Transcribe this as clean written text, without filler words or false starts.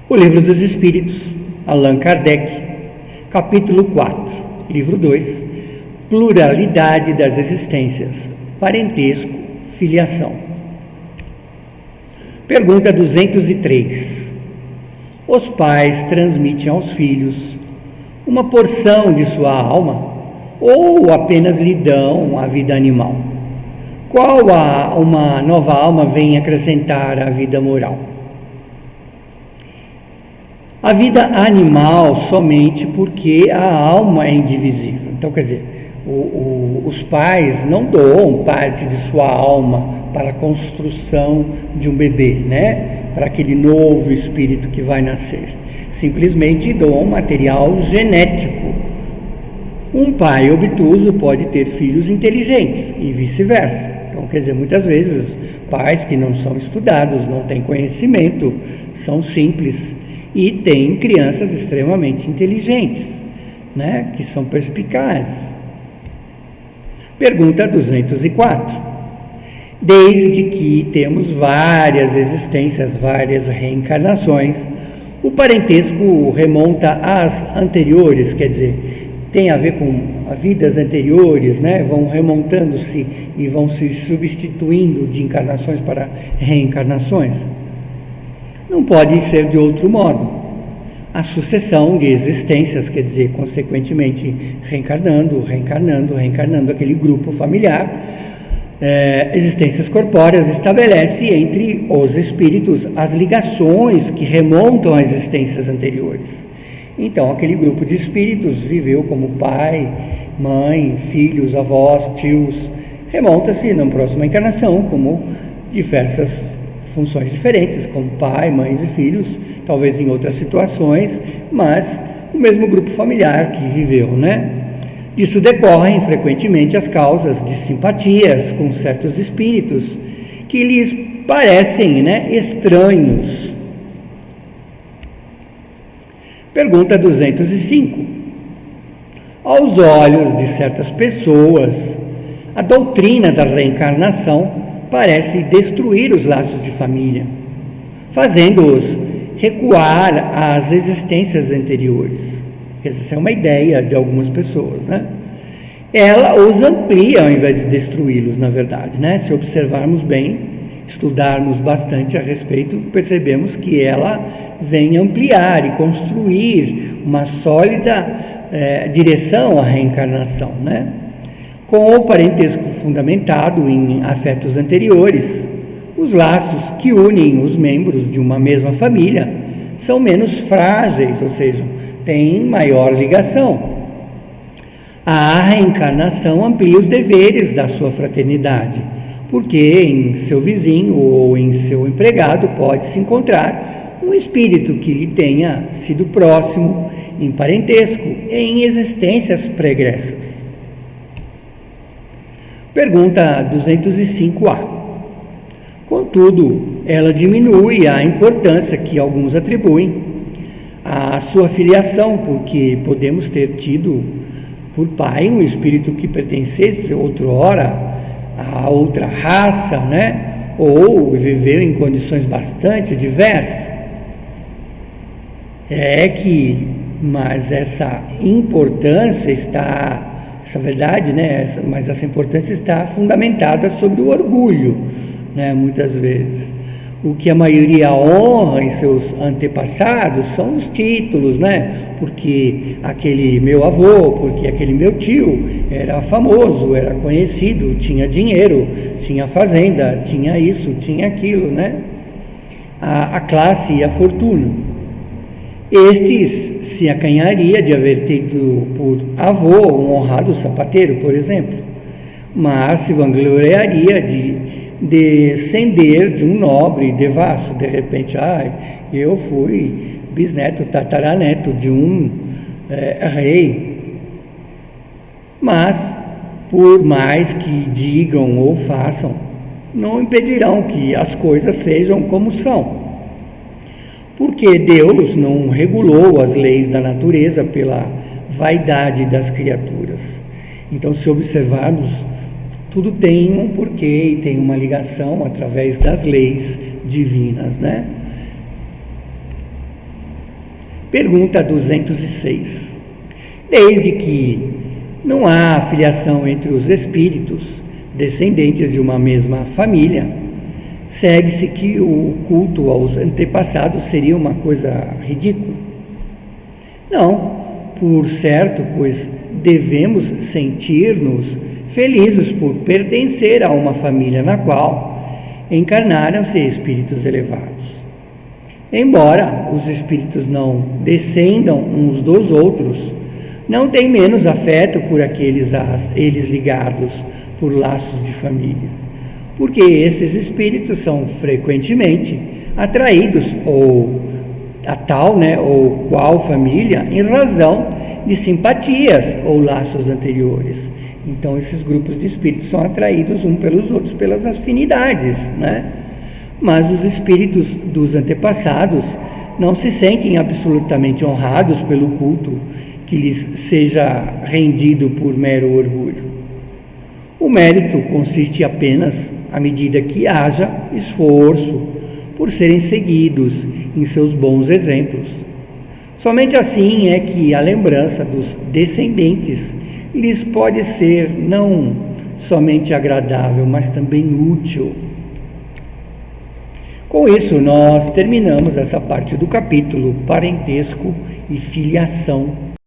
O Livro dos Espíritos, Allan Kardec, capítulo 4, livro 2, Pluralidade das Existências, Parentesco, Filiação. Pergunta 203. Os pais transmitem aos filhos uma porção de sua alma ou apenas lhe dão a vida animal? Qual uma nova alma vem acrescentar à vida moral? A vida animal somente porque a alma é indivisível. Então, quer dizer, os pais não doam parte de sua alma para a construção de um bebê, né? Para aquele novo espírito que vai nascer. Simplesmente doam material genético. Um pai obtuso pode ter filhos inteligentes e vice-versa. Então, quer dizer, muitas vezes, pais que não são estudados, não têm conhecimento, são simples e têm crianças extremamente inteligentes, né? Que são perspicazes. Pergunta 204. Desde que temos várias existências, várias reencarnações, o parentesco remonta às anteriores, quer dizer, tem a ver com vidas anteriores, né? Vão remontando-se e vão se substituindo de encarnações para reencarnações? Não pode ser de outro modo. A sucessão de existências, quer dizer, consequentemente, reencarnando, aquele grupo familiar, existências corpóreas, estabelece entre os espíritos as ligações que remontam a existências anteriores. Então, aquele grupo de espíritos viveu como pai, mãe, filhos, avós, tios, remonta-se na próxima encarnação como diversas funções diferentes, como pai, mães e filhos, talvez em outras situações, mas o mesmo grupo familiar que viveu, né? Disso decorrem frequentemente as causas de simpatias com certos espíritos que lhes parecem, né, estranhos. Pergunta 205. Aos olhos de certas pessoas, a doutrina da reencarnação parece destruir os laços de família, fazendo-os recuar às existências anteriores. Essa é uma ideia de algumas pessoas, né? Ela os amplia ao invés de destruí-los, na verdade, né? Se observarmos bem, estudarmos bastante a respeito, percebemos que ela vem ampliar e construir uma sólida direção à reencarnação, né? Com o parentesco fundamentado em afetos anteriores, os laços que unem os membros de uma mesma família são menos frágeis, ou seja, têm maior ligação. A reencarnação amplia os deveres da sua fraternidade, porque em seu vizinho ou em seu empregado pode-se encontrar um espírito que lhe tenha sido próximo em parentesco e em existências pregressas. Pergunta 205A. Contudo, ela diminui a importância que alguns atribuem à sua filiação, porque podemos ter tido por pai um espírito que pertencesse outrora a outra raça, né? Ou viveu em condições bastante diversas. Mas essa importância está... Essa verdade, né? Mas essa importância está fundamentada sobre o orgulho, né? Muitas vezes. O que a maioria honra em seus antepassados são os títulos, né? Porque aquele meu avô, porque aquele meu tio era famoso, era conhecido, tinha dinheiro, tinha fazenda, tinha isso, tinha aquilo, né? A classe e a fortuna. Estes se acanharia de haver tido por avô um honrado sapateiro, por exemplo, mas se vangloriaria de descender de um nobre devasso. De repente, eu fui bisneto, tataraneto de um rei. Mas, por mais que digam ou façam, não impedirão que as coisas sejam como são. Porque Deus não regulou as leis da natureza pela vaidade das criaturas. Então, se observarmos, tudo tem um porquê e tem uma ligação através das leis divinas, né? Pergunta 206. Desde que não há filiação entre os espíritos descendentes de uma mesma família, segue-se que o culto aos antepassados seria uma coisa ridícula? Não, por certo, pois devemos sentir-nos felizes por pertencer a uma família na qual encarnaram-se espíritos elevados. Embora os espíritos não descendam uns dos outros, não têm menos afeto por aqueles a eles ligados por laços de família, porque esses espíritos são frequentemente atraídos a tal, ou qual família em razão de simpatias ou laços anteriores. Então esses grupos de espíritos são atraídos uns pelos outros pelas afinidades, Mas os espíritos dos antepassados não se sentem absolutamente honrados pelo culto que lhes seja rendido por mero orgulho. O mérito consiste apenas à medida que haja esforço por serem seguidos em seus bons exemplos. Somente assim é que a lembrança dos descendentes lhes pode ser não somente agradável, mas também útil. Com isso, nós terminamos essa parte do capítulo Parentesco e Filiação